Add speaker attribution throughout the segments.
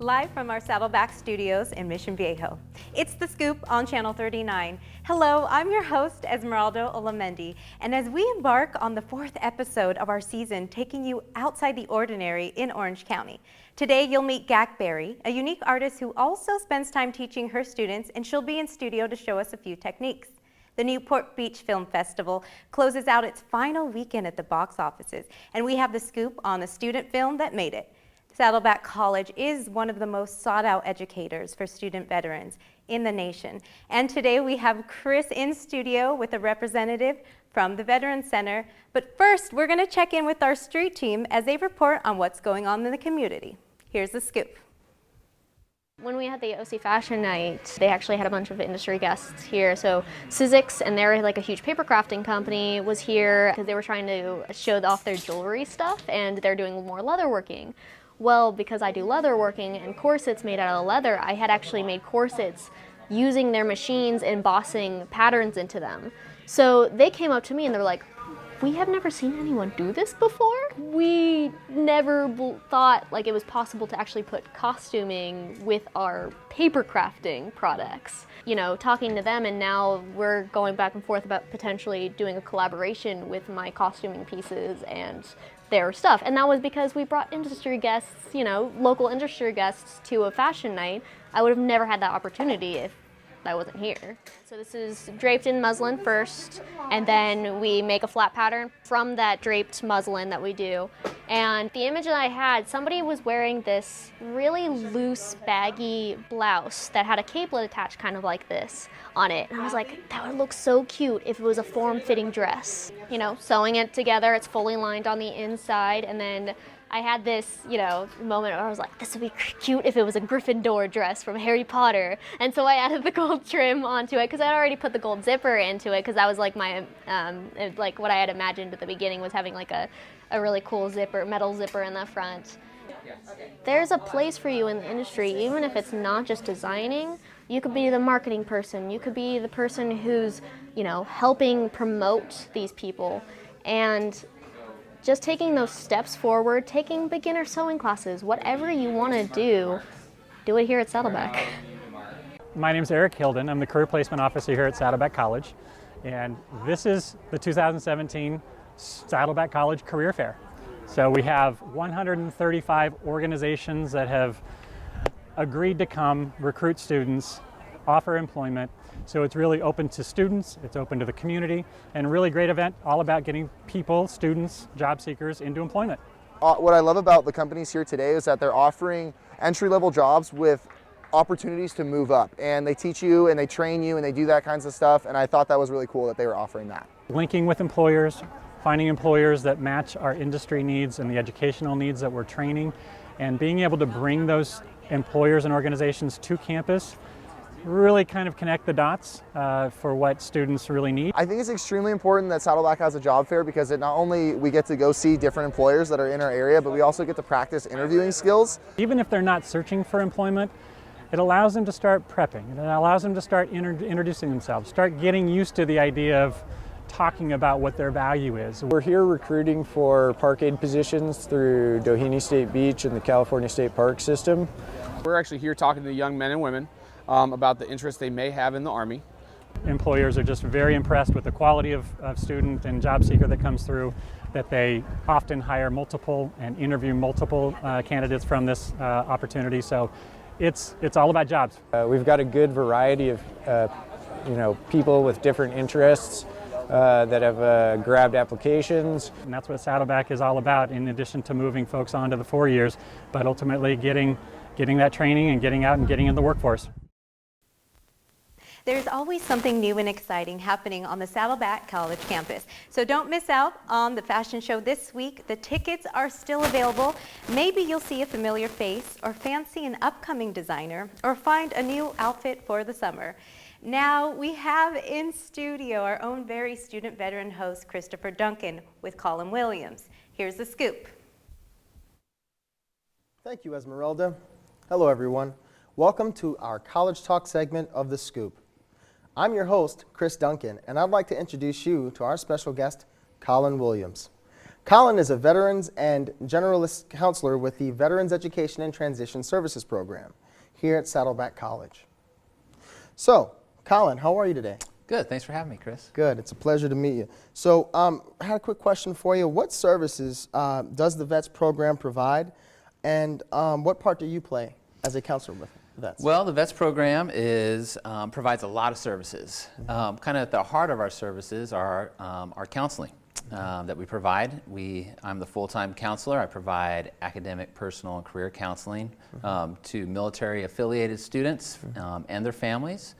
Speaker 1: Live from our Saddleback studios in Mission Viejo. It's The Scoop on Channel 39. Hello, I'm your host, Esmeralda Olamendi, and as we embark on the 4th episode of our season, taking you outside the ordinary in Orange County. Today, you'll meet Gak Berry, a unique artist who also spends time teaching her students, and she'll be in studio to show us a few techniques. The Newport Beach Film Festival closes out its final weekend at the box offices, and we have the scoop on the student film that made it. Saddleback College is one of the most sought-out educators for student veterans in the nation. And today we have Chris in studio with a representative from the Veterans Center. But first, we're going to check in with our street team as they report on what's going on in the community. Here's the scoop.
Speaker 2: When we had the OC Fashion Night, they actually had a bunch of industry guests here. So Sizzix, and they're like a huge paper crafting company, was here because they were trying to show off their jewelry stuff, and they're doing more leatherworking. Well, because I do leatherworking and corsets made out of leather, I had actually made corsets using their machines, embossing patterns into them. So they came up to me and they're like, "We have never seen anyone do this before. We never thought like it was possible to actually put costuming with our paper crafting products." You know, talking to them, and now we're going back and forth about potentially doing a collaboration with my costuming pieces and their stuff. And that was because we brought industry guests, you know, local industry guests to a fashion night. I would have never had that opportunity if I wasn't here. So this is draped in muslin first, and then we make a flat pattern from that draped muslin that we do. And the image that I had, somebody was wearing this really loose, baggy blouse that had a capelet attached kind of like this on it. And I was like, that would look so cute if it was a form-fitting dress. You know, sewing it together, it's fully lined on the inside, and then I had this, you know, moment where I was like, this would be cute if it was a Gryffindor dress from Harry Potter. And so I added the gold trim onto it because I already put the gold zipper into it because that was like my, like what I had imagined at the beginning was having like a really cool zipper, metal zipper in the front. There's a place for you in the industry, even if it's not just designing. You could be the marketing person. You could be the person who's, you know, helping promote these people. And just taking those steps forward, taking beginner sewing classes, whatever you want to do it here at Saddleback.
Speaker 3: My name is Eric Hilden. I'm the Career Placement Officer here at Saddleback College. And this is the 2017 Saddleback College Career Fair. So we have 135 organizations that have agreed to come recruit students, offer employment. So it's really open to students, it's open to the community, and a really great event all about getting people, students, job seekers into employment.
Speaker 4: What I love about the companies here today is that they're offering entry-level jobs with opportunities to move up, and they teach you and they train you and they do that kinds of stuff, and I thought that was really cool that they were offering that.
Speaker 3: Linking with employers, finding employers that match our industry needs and the educational needs that we're training, and being able to bring those employers and organizations to campus, really kind of connect the dots for what students really need.
Speaker 4: I think it's extremely important that Saddleback has a job fair because it not only we get to go see different employers that are in our area, but we also get to practice interviewing skills.
Speaker 3: Even if they're not searching for employment, it allows them to start prepping. It allows them to start introducing themselves, start getting used to the idea of talking about what their value is.
Speaker 5: We're here recruiting for park aid positions through Doheny State Beach and the California State Park System.
Speaker 6: We're actually here talking to young men and women about the interest they may have in the Army.
Speaker 3: Employers are just very impressed with the quality of student and job seeker that comes through, that they often hire multiple and interview multiple candidates from this opportunity. So it's all about jobs.
Speaker 5: We've got a good variety of people with different interests that have grabbed applications.
Speaker 3: And that's what Saddleback is all about, in addition to moving folks on to the 4 years, but ultimately getting that training and getting out and getting in the workforce.
Speaker 1: There's always something new and exciting happening on the Saddleback College campus. So don't miss out on the fashion show this week. The tickets are still available. Maybe you'll see a familiar face or fancy an upcoming designer or find a new outfit for the summer. Now we have in studio our own very student veteran host, Christopher Duncan, with Colin Williams. Here's the scoop.
Speaker 7: Thank you, Esmeralda. Hello, everyone. Welcome to our College Talk segment of The Scoop. I'm your host, Chris Duncan, and I'd like to introduce you to our special guest, Colin Williams. Colin is a Veterans and Generalist Counselor with the Veterans Education and Transition Services Program here at Saddleback College. So, Colin, how are you today?
Speaker 8: Good, thanks for having me, Chris.
Speaker 7: Good, it's a pleasure to meet you. So, I had a quick question for you. What services does the VETS program provide, and what part do you play as a counselor with VETS?
Speaker 8: Well, the VETS program provides a lot of services. Kind of at the heart of our services are our counseling that we provide. I'm the full-time counselor. I provide academic, personal, and career counseling to military-affiliated students and their families.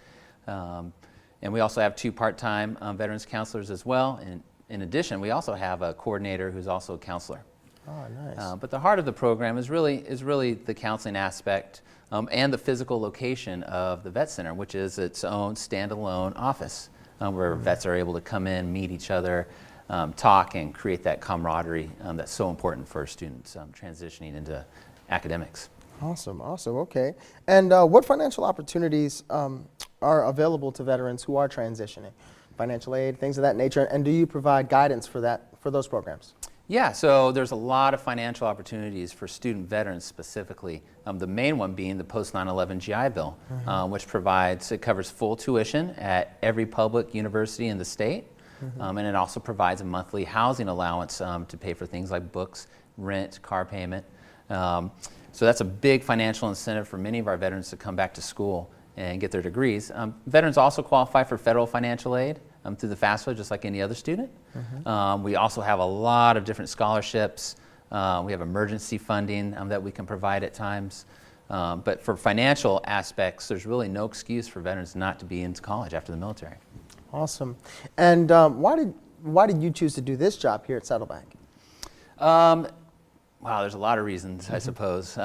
Speaker 8: And we also have 2 part-time veterans counselors as well. And in addition, we also have a coordinator who's also a counselor.
Speaker 7: Oh, nice.
Speaker 8: But the heart of the program is really the counseling aspect and the physical location of the Vet Center, which is its own standalone office where vets are able to come in, meet each other, talk, and create that camaraderie that's so important for students transitioning into academics.
Speaker 7: Awesome, awesome, okay. And what financial opportunities are available to veterans who are transitioning? Financial aid, things of that nature, and do you provide guidance for those programs?
Speaker 8: Yeah, so there's a lot of financial opportunities for student veterans specifically. The main one being the post 9/11 GI Bill, which covers full tuition at every public university in the state, and it also provides a monthly housing allowance to pay for things like books, rent, car payment. So that's a big financial incentive for many of our veterans to come back to school and get their degrees. Veterans also qualify for federal financial aid through the FAFSA, just like any other student. We also have a lot of different scholarships. We have emergency funding that we can provide at times. But for financial aspects, there's really no excuse for veterans not to be into college after the military.
Speaker 7: Awesome. And why did you choose to do this job here at Saddleback?
Speaker 8: Wow, there's a lot of reasons, I suppose.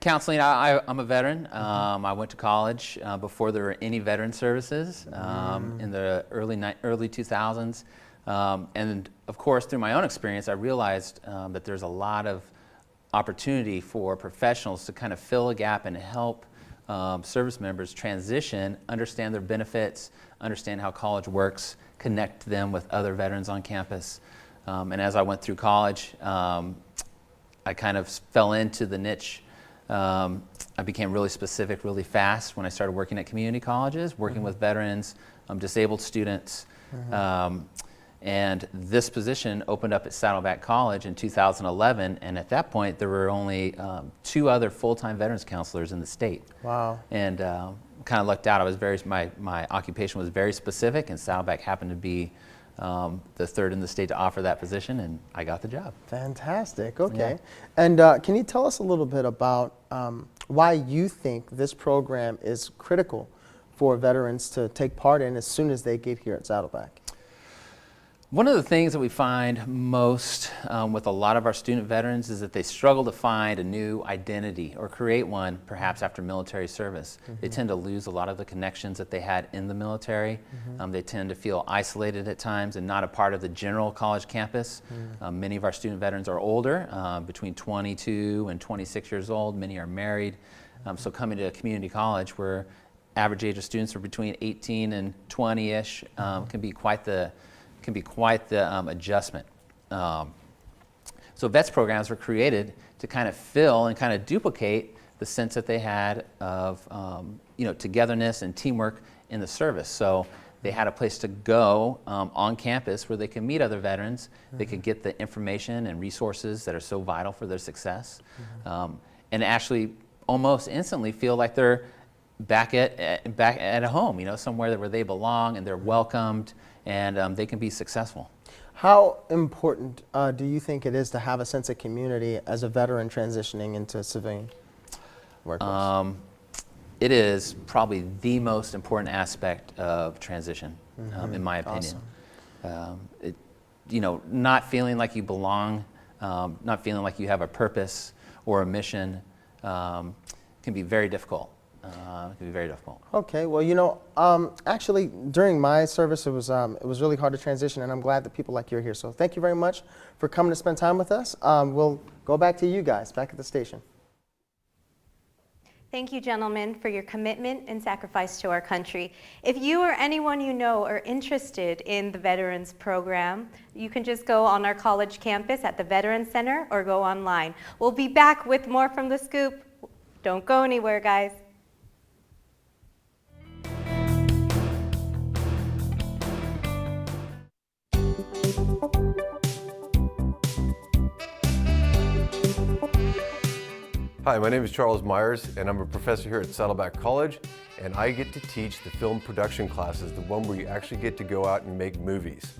Speaker 8: Counseling, I'm a veteran. I went to college before there were any veteran services in the early 2000s. And of course, through my own experience, I realized that there's a lot of opportunity for professionals to kind of fill a gap and help service members transition, understand their benefits, understand how college works, connect them with other veterans on campus. And as I went through college, I kind of fell into the niche. I became really specific really fast when I started working at community colleges, working with veterans, disabled students. And this position opened up at Saddleback College in 2011, and at that point there were only 2 other full-time veterans counselors in the state.
Speaker 7: Wow.
Speaker 8: And kind of lucked out. My occupation was very specific, and Saddleback happened to be the 3rd in the state to offer that position, and I got the job.
Speaker 7: Fantastic, okay.
Speaker 8: Yeah.
Speaker 7: And can you tell us a little bit about why you think this program is critical for veterans to take part in as soon as they get here at Saddleback?
Speaker 8: One of the things that we find most with a lot of our student veterans is that they struggle to find a new identity or create one perhaps after military service. They tend to lose a lot of the connections that they had in the military. They tend to feel isolated at times and not a part of the general college campus. Many of our student veterans are older, between 22 and 26 years old. Many are married. So coming to a community college where average age of students are between 18 and 20-ish can be quite the adjustment. So VETS programs were created to kind of fill and kind of duplicate the sense that they had of togetherness and teamwork in the service. So they had a place to go on campus where they could meet other veterans, they could get the information and resources that are so vital for their success, and actually almost instantly feel like they're back at home, somewhere where they belong and they're welcomed, and they can be successful.
Speaker 7: How important do you think it is to have a sense of community as a veteran transitioning into civilian workforce?
Speaker 8: It is probably the most important aspect of transition, in my opinion.
Speaker 7: Awesome.
Speaker 8: Not feeling like you belong, not feeling like you have a purpose or a mission can be very difficult. It can be very difficult.
Speaker 7: Okay, well, actually, during my service, it was really hard to transition, and I'm glad that people like you are here. So thank you very much for coming to spend time with us. We'll go back to you guys, back at the station.
Speaker 1: Thank you, gentlemen, for your commitment and sacrifice to our country. If you or anyone you know are interested in the Veterans Program, you can just go on our college campus at the Veterans Center or go online. We'll be back with more from The Scoop. Don't go anywhere, guys.
Speaker 9: Hi, my name is Charles Myers, and I'm a professor here at Saddleback College, and I get to teach the film production classes, the one where you actually get to go out and make movies.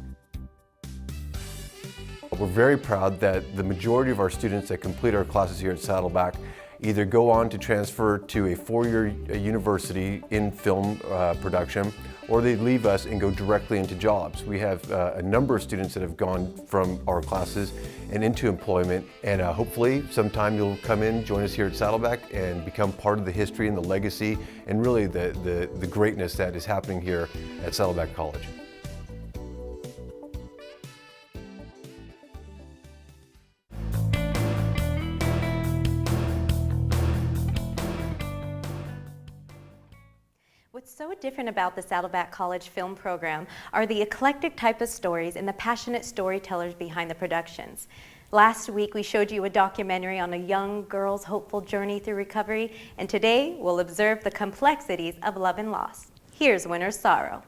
Speaker 9: We're very proud that the majority of our students that complete our classes here at Saddleback either go on to transfer to a four-year university in film production, or they leave us and go directly into jobs. We have a number of students that have gone from our classes and into employment, and hopefully sometime you'll come in, join us here at Saddleback, and become part of the history and the legacy and really the greatness that is happening here at Saddleback College.
Speaker 1: What's so different about the Saddleback College film program are the eclectic type of stories and the passionate storytellers behind the productions. Last week, we showed you a documentary on a young girl's hopeful journey through recovery, and today we'll observe the complexities of love and loss. Here's Winter's Sorrow.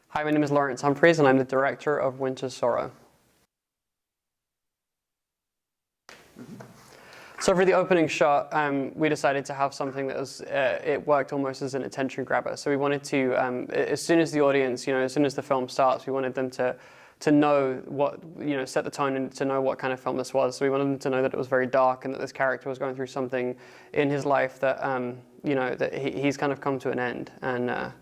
Speaker 10: Hi, my name is Lawrence Humphreys, and I'm the director of Winter's Sorrow. So for the opening shot, we decided to have something that was, it worked almost as an attention grabber. So we wanted to, as soon as the audience, as soon as the film starts, we wanted them to know what, set the tone and to know what kind of film this was. So we wanted them to know that it was very dark and that this character was going through something in his life that, that he's kind of come to an end, and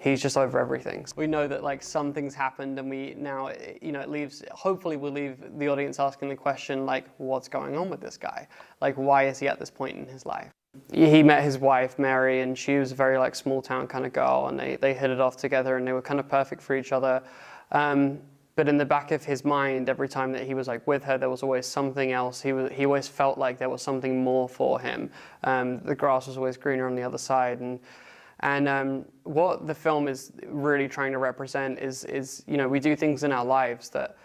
Speaker 10: he's just over everything. So we know that like some things happened, and we now, it leaves, hopefully we'll leave the audience asking the question like, what's going on with this guy? Like, why is he at this point in his life? He met his wife, Mary, and she was a very like small town kind of girl, and they hit it off together, and they were kind of perfect for each other. But in the back of his mind, every time that he was like with her, there was always something else. He always felt like there was something more for him. The grass was always greener on the other side, and what the film is really trying to represent is we do things in our lives that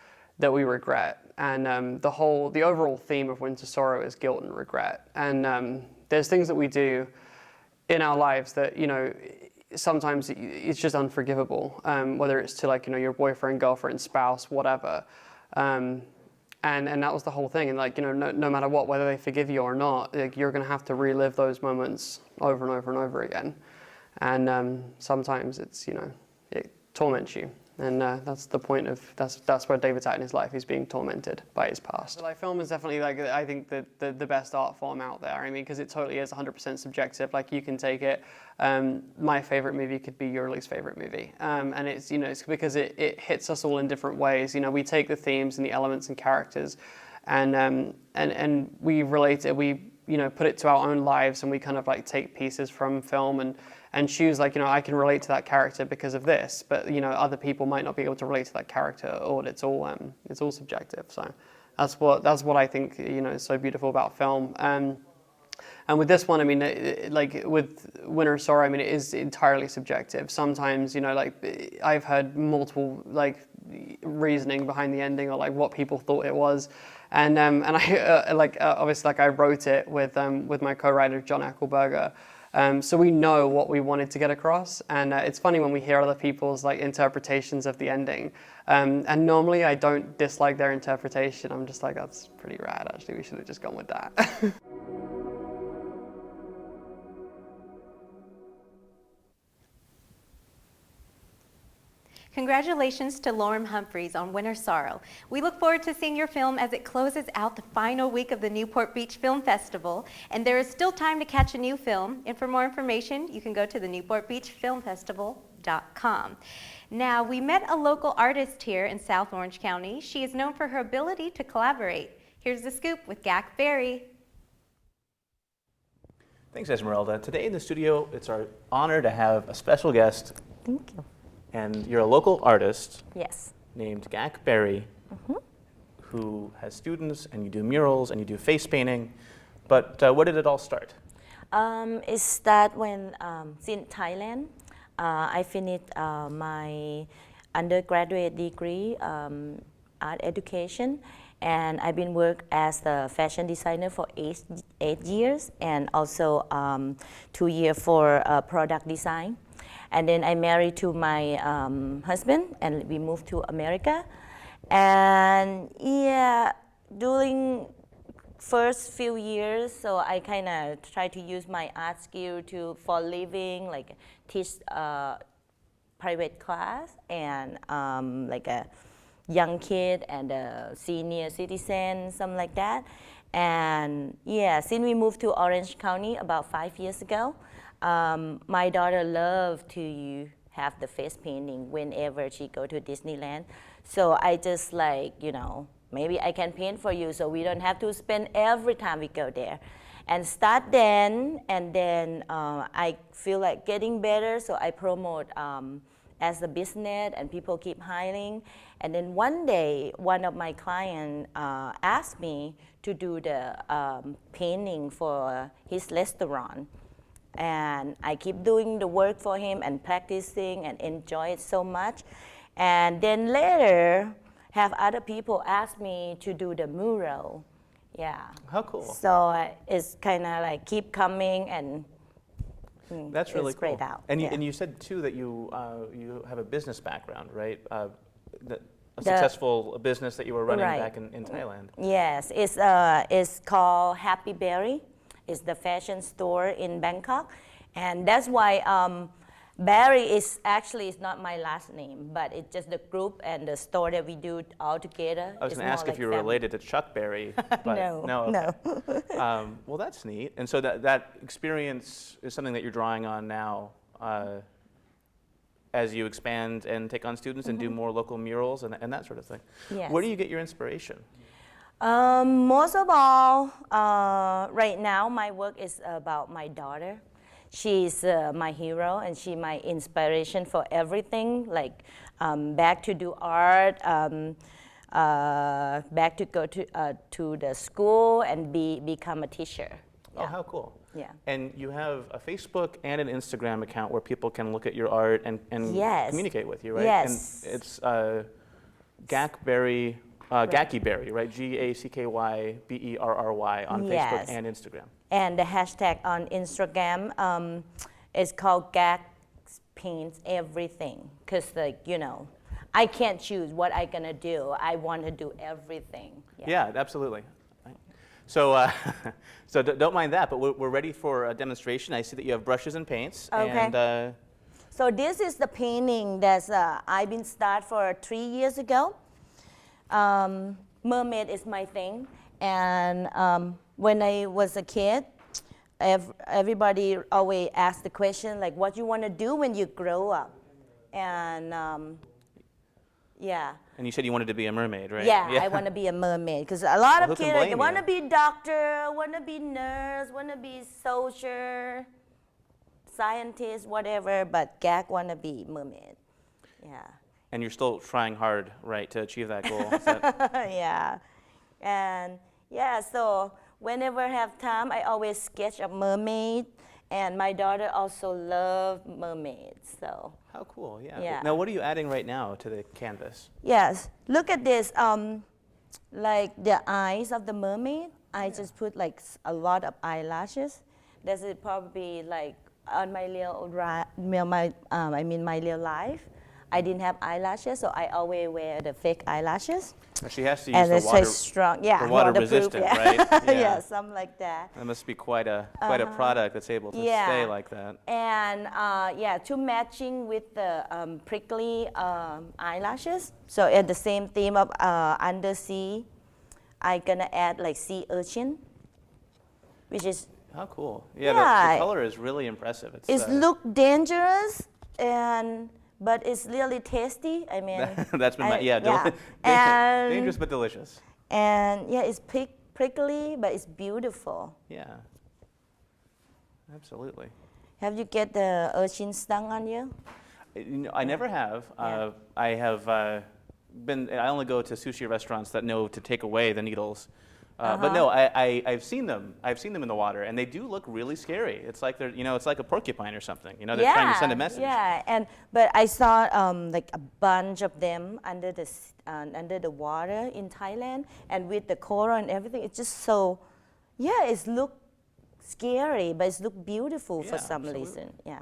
Speaker 10: we regret, and the overall theme of Winter's Sorrow is guilt and regret. And there's things that we do in our lives that sometimes it's just unforgivable, whether it's to like your boyfriend, girlfriend, spouse, whatever. And that was the whole thing. And like no matter what, whether they forgive you or not, like, you're going to have to relive those moments over and over and over again. And sometimes it's it torments you, and that's the point of that's where David's at in his life. He's being tormented by his past. Like, film is definitely like I think the best art form out there. I mean, because it totally is 100% subjective. Like, you can take it. My favorite movie could be your least favorite movie, and it's it's because it hits us all in different ways. We take the themes and the elements and characters, and we relate it. We put it to our own lives, and we kind of like take pieces from film and choose like, I can relate to that character because of this, but other people might not be able to relate to that character, or it's all subjective. So that's what I think is so beautiful about film. And with this one, I mean, like with Winter's Sorrow, I mean, it is entirely subjective. Sometimes, like I've heard multiple like reasoning behind the ending, or like what people thought it was, and I obviously like I wrote it with my co-writer John Eckelberger. So we know what we wanted to get across, and it's funny when we hear other people's like interpretations of the ending. And normally I don't dislike their interpretation. I'm just like, that's pretty rad. Actually, we should have just gone with that.
Speaker 1: Congratulations to Lauren Humphreys on Winter's Sorrow. We look forward to seeing your film as it closes out the final week of the Newport Beach Film Festival, and there is still time to catch a new film. And for more information, you can go to the newportbeachfilmfestival.com. Now, we met a local artist here in South Orange County. She is known for her ability to collaborate. Here's The Scoop with Gak Berry.
Speaker 11: Thanks, Esmeralda. Today in the studio, it's our honor to have a special guest.
Speaker 12: Thank you.
Speaker 11: And you're a local artist.
Speaker 12: Yes.
Speaker 11: Named Gak Berry, who has students, and you do murals, and you do face painting. But where did it all start?
Speaker 12: It started when in Thailand. I finished my undergraduate degree, art education, and I've been working as a fashion designer for 8 years, and also 2 years for product design. And then I married to my husband, and we moved to America. And yeah, during first few years, so I kind of try to use my art skill for living, like teach private class and like a young kid and a senior citizen, something like that. And yeah, since we moved to Orange County about 5 years ago, my daughter loved to have the face painting whenever she go to Disneyland. So I just like, maybe I can paint for you so we don't have to spend every time we go there. And start then, and then I feel like getting better, so I promote as a business, and people keep hiring. And then one day, one of my clients asked me to do the painting for his restaurant. And I keep doing the work for him and practicing and enjoy it so much. And then later, have other people ask me to do the mural. Yeah.
Speaker 11: How cool.
Speaker 12: So it's kind of like keep coming, and
Speaker 11: that's really
Speaker 12: it's
Speaker 11: cool.
Speaker 12: great out.
Speaker 11: And,
Speaker 12: yeah.
Speaker 11: and you said too that you have a business background, right? A successful business that you were running back in Thailand.
Speaker 12: Yes, it's called Happy Berry. It's the fashion store in Bangkok, and that's why Barry is not my last name, but it's just the group and the store that we do all together.
Speaker 11: I was going to ask if you were related to Chuck Berry, but
Speaker 12: no.
Speaker 11: Okay. Well, that's neat. And so that experience is something that you're drawing on now as you expand and take on students and do more local murals and that sort of thing.
Speaker 12: Yes.
Speaker 11: Where do you get your inspiration?
Speaker 12: Most of all, right now my work is about my daughter. She's my hero, and she's my inspiration for everything, like back to do art, back to go to the school and become a teacher.
Speaker 11: Yeah. Oh, how cool.
Speaker 12: Yeah.
Speaker 11: And you have a Facebook and an Instagram account where people can look at your art and
Speaker 12: yes.
Speaker 11: communicate with you, right?
Speaker 12: Yes.
Speaker 11: And it's Gackberry, Gackyberry, right? GACKYBERRY on
Speaker 12: yes.
Speaker 11: Facebook and Instagram.
Speaker 12: And the hashtag on Instagram is called Gack Paints Everything, because I can't choose what I'm gonna do. I want to do everything.
Speaker 11: Yeah, absolutely. So, so don't mind that, but we're ready for a demonstration. I see that you have brushes and paints.
Speaker 12: Okay.
Speaker 11: And,
Speaker 12: so this is the painting that I've been started for 3 years ago. Mermaid is my thing, and when I was a kid, everybody always asked the question like, "What you want to do when you grow up?" And yeah.
Speaker 11: And you said you wanted to be a mermaid, right?
Speaker 12: Yeah, I want to be a mermaid because a lot of kids want to
Speaker 11: you?
Speaker 12: be doctor, want to be nurse, want to be soldier, scientist, whatever. But Gag want to be mermaid. Yeah.
Speaker 11: And you're still trying hard, right, to achieve that goal?
Speaker 12: Yeah. And yeah, so whenever I have time, I always sketch a mermaid. And my daughter also loves mermaids, so.
Speaker 11: How cool, yeah.
Speaker 12: Yeah.
Speaker 11: Now, what are you adding right now to the canvas?
Speaker 12: Yes, look at this. Like the eyes of the mermaid, I just put like a lot of eyelashes. This is probably like on my little my real life. I didn't have eyelashes, so I always wear the fake eyelashes.
Speaker 11: She has to use
Speaker 12: and
Speaker 11: the
Speaker 12: it's
Speaker 11: water,
Speaker 12: strong, yeah,
Speaker 11: the water resistant,
Speaker 12: yeah.
Speaker 11: right? Yeah.
Speaker 12: Yeah, something like that.
Speaker 11: That must be quite a product that's able to stay like that.
Speaker 12: And yeah, to matching with the prickly eyelashes. So at the same theme of undersea, I'm gonna add like sea urchin, which is
Speaker 11: how cool. Yeah, the color is really impressive.
Speaker 12: It's look dangerous but it's really tasty. I mean,
Speaker 11: that's been dangerous but delicious.
Speaker 12: And yeah, it's prickly, but it's beautiful.
Speaker 11: Yeah, absolutely.
Speaker 12: Have you get the urchin stung on you?
Speaker 11: I never have. Yeah. I have I only go to sushi restaurants that know to take away the needles. But no, I've seen them. I've seen them in the water, and they do look really scary. It's like they're, it's like a porcupine or something. They're trying to send a message.
Speaker 12: Yeah, but I saw like a bunch of them under the water in Thailand, and with the coral and everything. It's just so, it's look scary, but it's look beautiful for some reason. Yeah.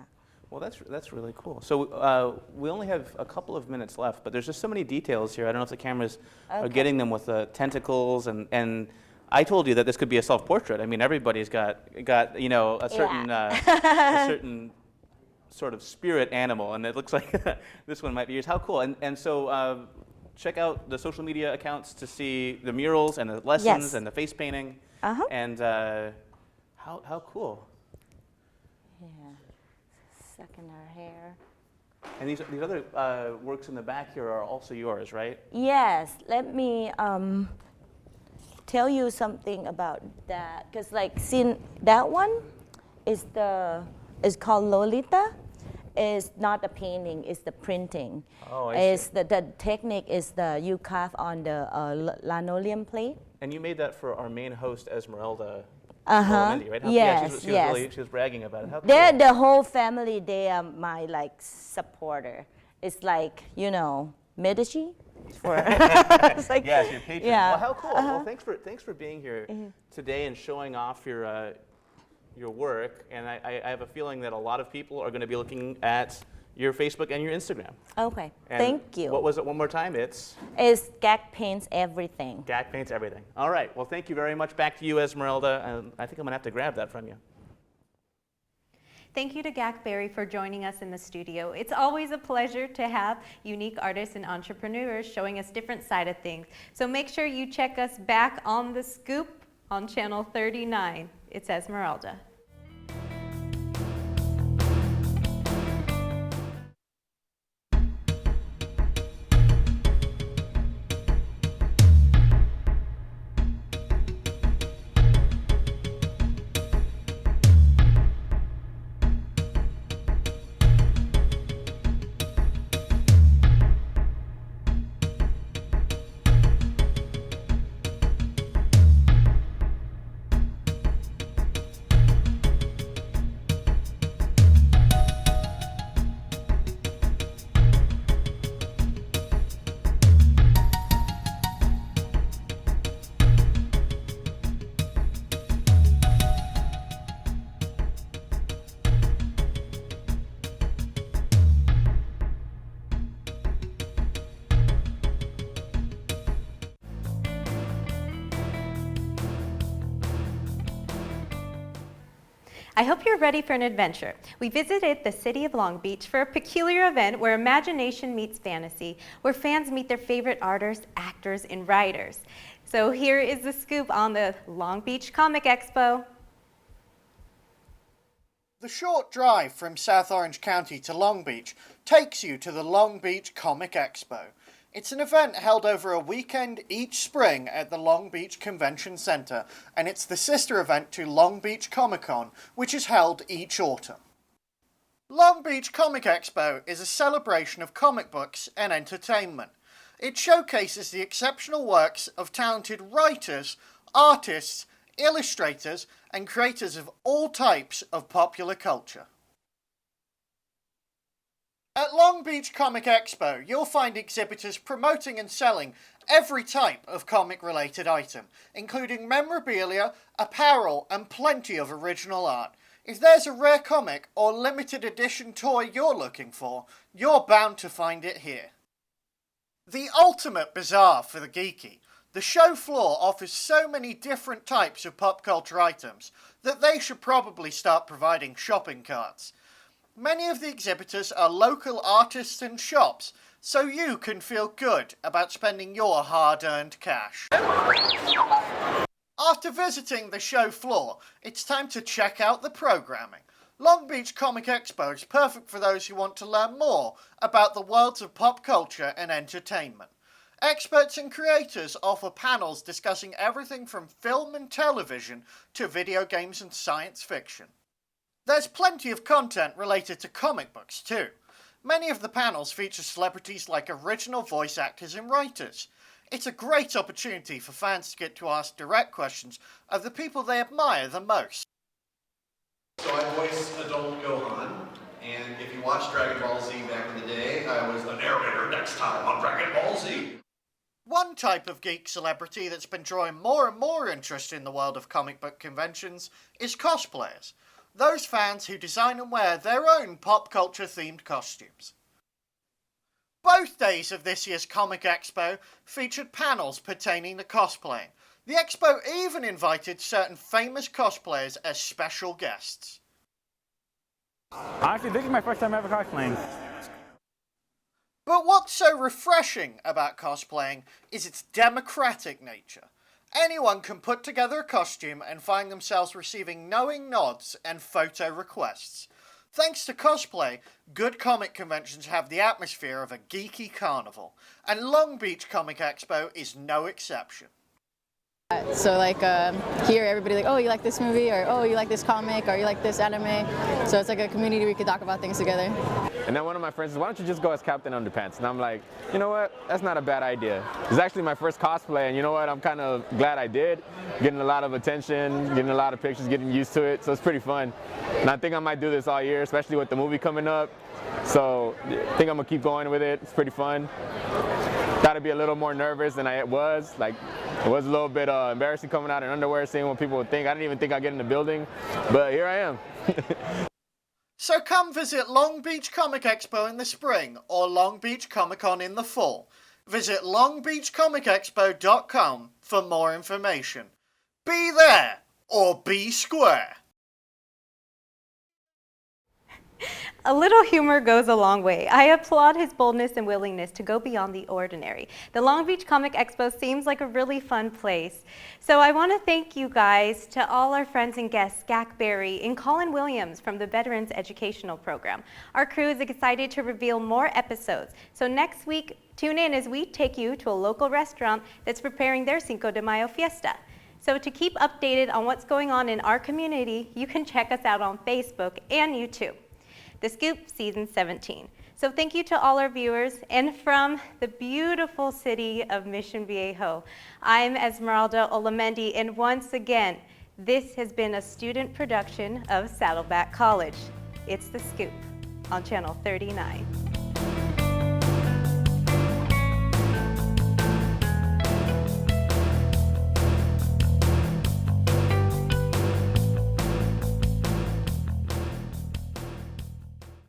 Speaker 11: Well, that's really cool. So we only have a couple of minutes left, but there's just so many details here. I don't know if the cameras are getting them with the tentacles, and I told you that this could be a self-portrait. I mean, everybody's got a certain a certain sort of spirit animal, and it looks like this one might be yours. How cool! And so check out the social media accounts to see the murals and the lessons and the face painting. And how cool!
Speaker 12: Yeah. Sucking her hair.
Speaker 11: And these other works in the back here are also yours, right?
Speaker 12: Yes. Let me tell you something about that, because like, since that one is called Lolita. It's not a painting; it's the printing.
Speaker 11: Oh, I
Speaker 12: it's
Speaker 11: see.
Speaker 12: The technique is you carve on the linoleum plate.
Speaker 11: And you made that for our main host, Esmeralda.
Speaker 12: Right?
Speaker 11: Yes. She was bragging about it. How cool.
Speaker 12: They're the whole family. They are my supporter. It's like Medici. It's like,
Speaker 11: yes, your patron.
Speaker 12: Yeah.
Speaker 11: Well, how cool. Well, thanks for being here today and showing off your work. And I have a feeling that a lot of people are going to be looking at your Facebook and your Instagram.
Speaker 12: Okay.
Speaker 11: And
Speaker 12: thank you.
Speaker 11: What was it one more time?
Speaker 12: It's Gag Paints Everything.
Speaker 11: Gag Paints Everything. All right. Well, thank you very much. Back to you, Esmeralda. I think I'm going to have to grab that from you.
Speaker 1: Thank you to Gak Berry for joining us in the studio. It's always a pleasure to have unique artists and entrepreneurs showing us different side of things. So make sure you check us back on The Scoop on Channel 39. It's Esmeralda. I hope you're ready for an adventure. We visited the city of Long Beach for a peculiar event where imagination meets fantasy, where fans meet their favorite artists, actors, and writers. So here is the scoop on the Long Beach Comic Expo.
Speaker 13: The short drive from South Orange County to Long Beach takes you to the Long Beach Comic Expo. It's an event held over a weekend each spring at the Long Beach Convention Center, and it's the sister event to Long Beach Comic-Con, which is held each autumn. Long Beach Comic Expo is a celebration of comic books and entertainment. It showcases the exceptional works of talented writers, artists, illustrators, and creators of all types of popular culture. At Long Beach Comic Expo, you'll find exhibitors promoting and selling every type of comic-related item, including memorabilia, apparel, and plenty of original art. If there's a rare comic or limited edition toy you're looking for, you're bound to find it here. The ultimate bazaar for the geeky, the show floor offers so many different types of pop culture items that they should probably start providing shopping carts. Many of the exhibitors are local artists and shops, so you can feel good about spending your hard-earned cash. After visiting the show floor, it's time to check out the programming. Long Beach Comic Expo is perfect for those who want to learn more about the worlds of pop culture and entertainment. Experts and creators offer panels discussing everything from film and television to video games and science fiction. There's plenty of content related to comic books too. Many of the panels feature celebrities like original voice actors and writers. It's a great opportunity for fans to get to ask direct questions of the people they admire the most.
Speaker 14: So I voice adult Gohan, and if you watched Dragon Ball Z back in the day, I was the narrator next time on Dragon Ball Z.
Speaker 13: One type of geek celebrity that's been drawing more and more interest in the world of comic book conventions is cosplayers, those fans who design and wear their own pop culture themed costumes. Both days of this year's Comic Expo featured panels pertaining to cosplaying. The expo even invited certain famous cosplayers as special guests.
Speaker 15: Honestly, this is my first time ever cosplaying.
Speaker 13: But what's so refreshing about cosplaying is its democratic nature. Anyone can put together a costume and find themselves receiving knowing nods and photo requests. Thanks to cosplay, good comic conventions have the atmosphere of a geeky carnival, and Long Beach Comic Expo is no exception.
Speaker 16: So like here everybody like, oh, you like this movie, or oh, you like this comic, or you like this anime. So it's like a community where we could talk about things together.
Speaker 5: And then one of my friends says, why don't you just go as Captain Underpants? And I'm like, you know what, that's not a bad idea. It's actually my first cosplay, and you know what, I'm kind of glad I did. Getting a lot of attention, getting a lot of pictures, getting used to it, so it's pretty fun. And I think I might do this all year, especially with the movie coming up. So I think I'm gonna keep going with it. It's pretty fun. Got to be a little more nervous than I was. Like, it was a little bit embarrassing coming out in underwear, seeing what people would think. I didn't even think I'd get in the building, but here I am.
Speaker 13: So come visit Long Beach Comic Expo in the spring or Long Beach Comic Con in the fall. Visit longbeachcomicexpo.com for more information. Be there or be square.
Speaker 1: A little humor goes a long way. I applaud his boldness and willingness to go beyond the ordinary. The Long Beach Comic Expo seems like a really fun place. So I want to thank you guys, to all our friends and guests, Gak Berry and Colin Williams from the Veterans Educational Program. Our crew is excited to reveal more episodes. So next week, tune in as we take you to a local restaurant that's preparing their Cinco de Mayo fiesta. So to keep updated on what's going on in our community, you can check us out on Facebook and YouTube. The Scoop Season 17. So thank you to all our viewers, and from the beautiful city of Mission Viejo, I'm Esmeralda Olamendi, and once again, this has been a student production of Saddleback College. It's The Scoop on Channel 39.